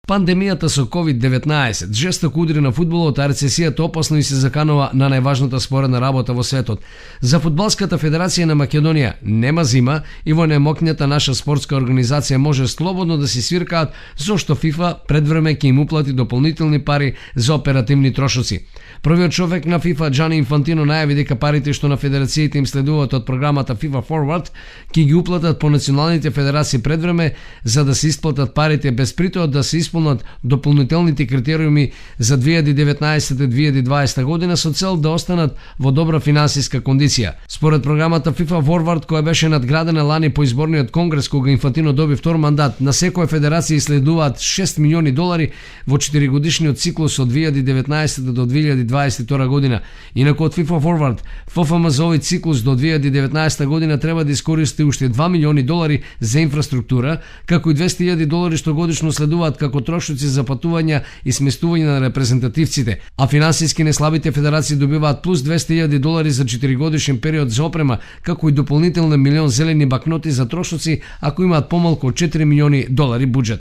Пандемијата со COVID-19 жестоко удри на фудбалот, а рецесијата опасно и се заканува на најважната споредна работа во светот. За Фудбалската федерација на Македонија нема зима и во најмокната наша спортска организација може слободно да си свиркаат, зошто ФИФА предвреме ќе им уплати дополнителни пари за оперативни трошоци. Првиот човек на ФИФА, Џани Инфантино, најави дека парите што на федерациите им следуваат од програмата FIFA Forward ќе ги уплатат по националните федерации предвреме за да се исплатат парите без притоа да се исполнат дополнителните критериуми за 2019-2020 година со цел да останат во добра финансиска кондиција. Според програмата FIFA Forward, која беше надградена лани по изборниот конгрес кога Инфантино доби втор мандат, на секоја федерација следуваат $6 милиони во 4-годишниот циклус од 2019 до 2022 година. Инаку од FIFA Forward, ФФМ за овој циклус до 2019 година треба да искористи уште $2 милиони за инфраструктура, како и $200,000 што годишно следуваат како трошоци за патувања и сместување на репрезентативците, а финансиски неслабите федерации добиваат плюс $200,000 за 4-годишен период за опрема, како и дополнително $1 милион зелени бакноти за трошоци ако имаат помалку од $4 милиони буџет.